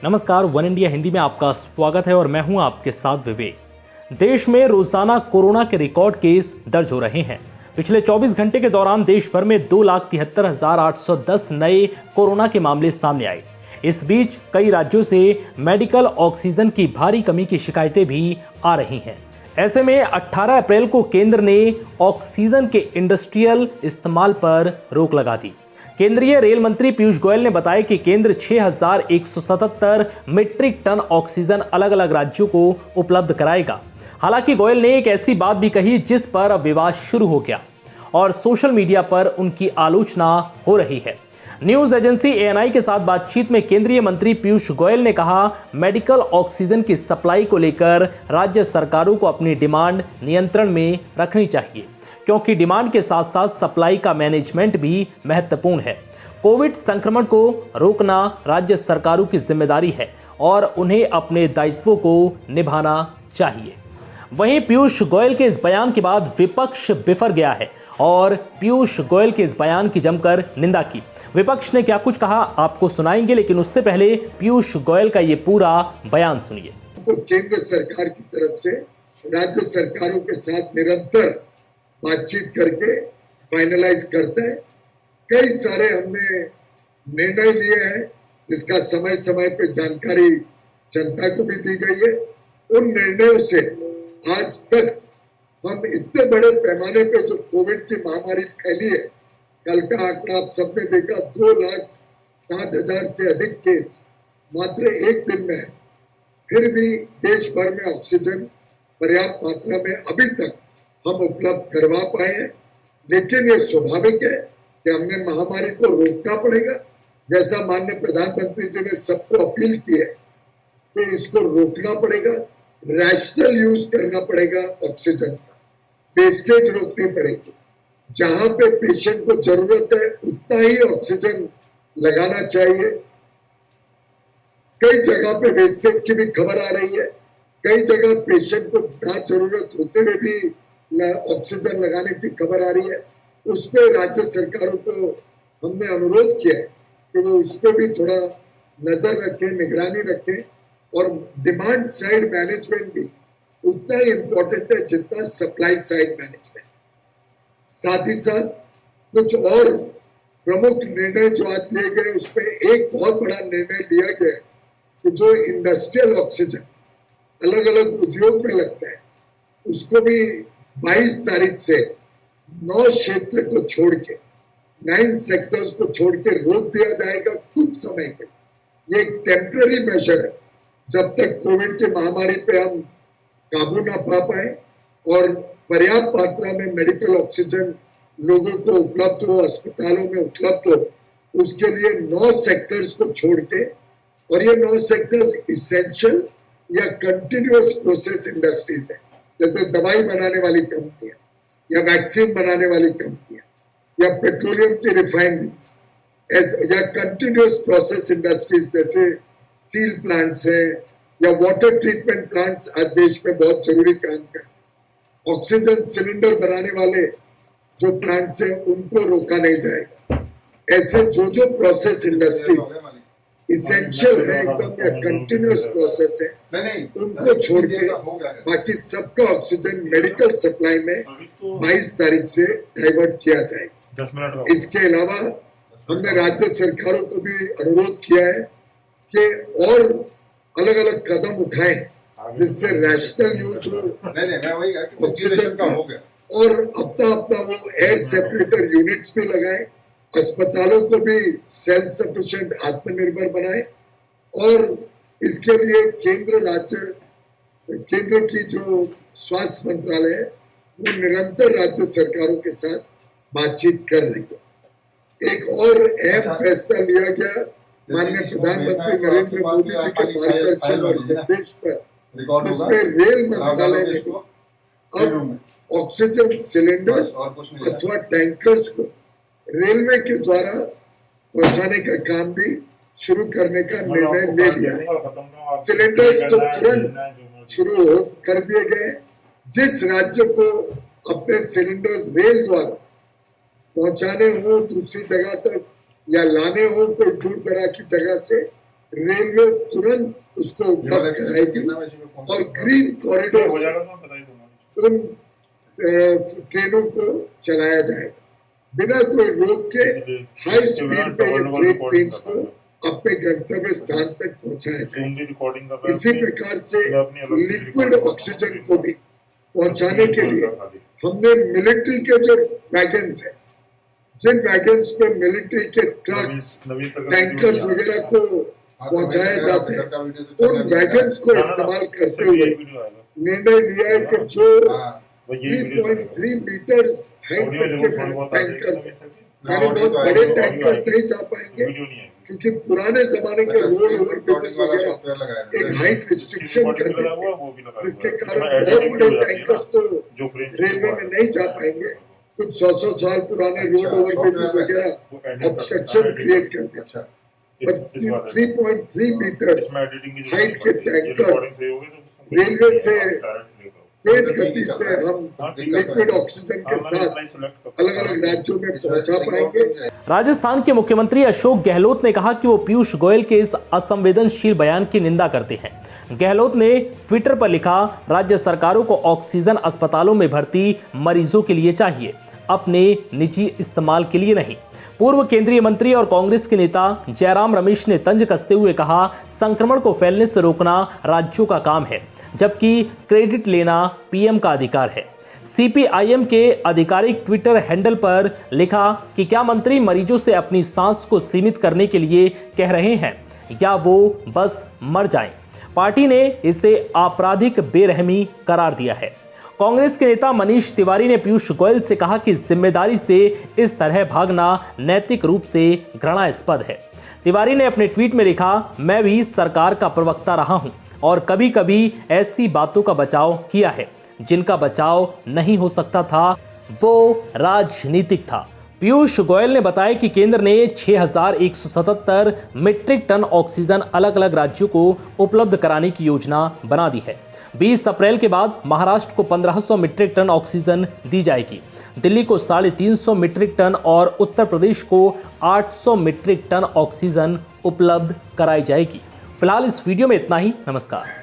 नमस्कार, one India Hindi में आपका स्वागत है और मैं हूं आपके साथ विवेक। देश में रोजाना कोरोना के रिकॉर्ड केस दर्ज हो रहे हैं। पिछले 24 घंटे के दौरान देश भर में 2,73,810 नए कोरोना के मामले सामने आए। इस बीच कई राज्यों से मेडिकल ऑक्सीजन की भारी कमी की शिकायतें भी आ रही हैं। ऐसे में 18 अप्रैल को केंद्र ने ऑक्सीजन के इंडस्ट्रियल इस्तेमाल पर रोक लगा दी। केंद्रीय रेल मंत्री पीयूष गोयल ने बताया कि केंद्र 6,177 मीट्रिक टन ऑक्सीजन अलग अलग राज्यों को उपलब्ध कराएगा। हालांकि गोयल ने एक ऐसी बात भी कही जिस पर अब विवाद शुरू हो गया और सोशल मीडिया पर उनकी आलोचना हो रही है। न्यूज एजेंसी ANI के साथ बातचीत में केंद्रीय मंत्री पीयूष गोयल ने कहा, मेडिकल ऑक्सीजन की सप्लाई को लेकर राज्य सरकारों को अपनी डिमांड नियंत्रण में रखनी चाहिए, क्योंकि डिमांड के साथ साथ सप्लाई का मैनेजमेंट भी महत्वपूर्ण है। कोविड संक्रमण को रोकना राज्य सरकारों की जिम्मेदारी है और उन्हें अपने दायित्वों को निभाना चाहिए। वहीं पीयूष गोयल के इस बयान के बाद विपक्ष बिफर गया है और पीयूष गोयल के इस बयान की जमकर निंदा की। विपक्ष ने क्या कुछ कहा आपको सुनाएंगे, लेकिन उससे पहले पीयूष गोयल का ये पूरा बयान सुनिए। तो केंद्र सरकार की तरफ से राज्य सरकारों के साथ निरंतर बातचीत करके फाइनलाइज करते हैं। कई सारे हमने निर्णय लिए हैं जिसका समय समय पे जानकारी जनता को भी दी गई है। उन निर्णयों से आज तक हम इतने बड़े पैमाने पे जो कोविड की महामारी फैली है, कल का आंकड़ा आप सबने देखा, 2,60,000 से अधिक केस मात्र एक दिन में है। फिर भी देश भर में ऑक्सीजन पर्याप्त मात्रा में अभी तक हम उपलब्ध करवा पाए हैं। लेकिन ये स्वाभाविक है कि हमें महामारी को रोकना पड़ेगा। जैसा माननीय प्रधानमंत्री जी ने सबको अपील की है कि इसको रोकना पड़ेगा, रैशनल यूज करना पड़ेगा, ऑक्सीजन का वेस्टेज रोकनी पड़ेगी। जहां पे पेशेंट को जरूरत है उतना ही ऑक्सीजन लगाना चाहिए। कई जगह पे वेस्टेज की भी खबर आ रही है, कई जगह पेशेंट को ना जरूरत होते हुए भी ऑक्सीजन लगाने की खबर आ रही है। उस पर राज्य सरकारों को हमने अनुरोध किया है कि वो उस पर भी थोड़ा नजर रखें, निगरानी रखें और डिमांड साइड मैनेजमेंट भी उतना ही इम्पोर्टेंट है जितना सप्लाई साइड मैनेजमेंट। साथ ही साथ कुछ और प्रमुख निर्णय जो आज लिए गए, उसमें एक बहुत बड़ा निर्णय लिया गया कि जो इंडस्ट्रियल ऑक्सीजन अलग अलग उद्योग में लगता है उसको भी 22 तारीख से 9 क्षेत्र को छोड़ के 9 सेक्टर्स को छोड़ के रोक दिया जाएगा कुछ समय के। ये एक टेम्पररी मेजर है जब तक कोविड की महामारी पे हम काबू ना पा पाए और पर्याप्त मात्रा में मेडिकल ऑक्सीजन लोगों को उपलब्ध हो, अस्पतालों में उपलब्ध हो। उसके लिए 9 सेक्टर्स को छोड़ के, और ये 9 सेक्टर्स इसेंशियल या कंटिन्यूअस प्रोसेस इंडस्ट्रीज है, जैसे दवाई बनाने वाली कंपनियां या वैक्सीन बनाने वाली कंपनियां या पेट्रोलियम की रिफाइनरीज या कंटिन्यूअस प्रोसेस इंडस्ट्रीज जैसे स्टील प्लांट्स है या वाटर ट्रीटमेंट प्लांट्स आज देश में बहुत जरूरी काम करते हैं। ऑक्सीजन सिलेंडर बनाने वाले जो प्लांट्स हैं उनको रोका नहीं जाएगा। ऐसे जो प्रोसेस इंडस्ट्रीज इसेंशियल है एकदम या कंटिन्यूअस प्रोसेस है, उनको छोड़ के बाकी सबका ऑक्सीजन मेडिकल सप्लाई में 22 तारीख से डाइवर्ट किया जाएगा। इसके अलावा हमने राज्य सरकारों को भी अनुरोध किया है कि और अलग अलग कदम उठाएं जिससे रैशनल यूज हो ऑक्सीजन का, और अपना वो एयर सेपरेटर यूनिट्स भी लगाएं, अस्पतालों को भी सेल्फ सफिशिएंट आत्मनिर्भर बनाए। और इसके लिए केंद्र की जो स्वास्थ्य मंत्रालय है वो निरंतर राज्य सरकारों के साथ बातचीत कर रही है। एक और अहम फैसला लिया गया माननीय प्रधानमंत्री नरेंद्र मोदी जी के मार्गदर्शन और निर्देश पर, जिसमें रेल मंत्रालय ने अब ऑक्सीजन सिलेंडर्स अथवा टैंकर्स को रेलवे के द्वारा पहुंचाने का काम भी शुरू करने का निर्णय ले लिया है। सिलेंडर्स तो तुरंत शुरू कर दिए गए। जिस राज्य को अपने सिलेंडर्स रेल द्वारा पहुंचाने हो दूसरी जगह तक या लाने हो कोई दूर दराज की जगह से, रेलवे तुरंत उसको उपलब्ध कराएगी और ग्रीन कॉरिडोर उन ट्रेनों को चलाया जाएगा बिना कोई रोक के। हाई स्पीड पे ये फ्रेट ट्रेन्स को अपने गंतव्य स्थान तक पहुंचाया जाए। इसी प्रकार से लिक्विड ऑक्सीजन को भी पहुंचाने के लिए हमने मिलिट्री के जो वैगन्स है, जिन वैगन्स पे मिलिट्री के ट्रक्स टैंकर्स वगैरह को पहुंचाए जाते हैं, उन वैगन्स को इस्तेमाल करते हुए निर्णय लिया है कि जो 3.3 मीटर हाइट तक के टैंकर्स, यानी बहुत बड़े टैंकर्स नहीं जा पाएंगे क्योंकि पुराने जमाने के रोड ओवर ब्रिजेस वगैरह एक हाइट रिस्ट्रिक्शन कर देते, जिसके कारण बहुत बड़े टैंकर्स तो रेलवे में नहीं जा पाएंगे। कुछ 100 साल पुराने रोड ओवर ब्रिजेस वगैरह ऑब्स्ट्रक्शन क्रिएट कर देते। पर 3.3 मीटर हाइट के टैंकर्स रेलवे से तेज गति से हम लिक्विड ऑक्सीजन के साथ अलग अलग राज्यों में पहुंचा पाएंगे। राजस्थान के मुख्यमंत्री अशोक गहलोत ने कहा कि वो पीयूष गोयल के इस असंवेदनशील बयान की निंदा करते हैं। गहलोत ने ट्विटर पर लिखा, राज्य सरकारों को ऑक्सीजन अस्पतालों में भर्ती मरीजों के लिए चाहिए, अपने निजी इस्तेमाल के लिए नहीं। पूर्व केंद्रीय मंत्री और कांग्रेस के नेता जयराम रमेश ने तंज कसते हुए कहा, संक्रमण को फैलने से रोकना राज्यों का काम है, जबकि क्रेडिट लेना पीएम का अधिकार है। सीपीआईएम के आधिकारिक ट्विटर हैंडल पर लिखा कि क्या मंत्री मरीजों से अपनी सांस को सीमित करने के लिए कह रहे हैं या वो बस मर जाएं? पार्टी ने इसे आपराधिक बेरहमी करार दिया है। कांग्रेस के नेता मनीष तिवारी ने पीयूष गोयल से कहा कि जिम्मेदारी से इस तरह भागना नैतिक रूप से घृणास्पद है। तिवारी ने अपने ट्वीट में लिखा, मैं भी सरकार का प्रवक्ता रहा हूं और कभी कभी ऐसी बातों का बचाव किया है जिनका बचाव नहीं हो सकता था, वो राजनीतिक था। पीयूष गोयल ने बताया कि केंद्र ने 6,177 मीट्रिक टन ऑक्सीजन अलग अलग राज्यों को उपलब्ध कराने की योजना बना दी है। 20 अप्रैल के बाद महाराष्ट्र को 1500 मीट्रिक टन ऑक्सीजन दी जाएगी, दिल्ली को 350 मीट्रिक टन और उत्तर प्रदेश को 800 मीट्रिक टन ऑक्सीजन उपलब्ध कराई जाएगी। फिलहाल इस वीडियो में इतना ही। नमस्कार।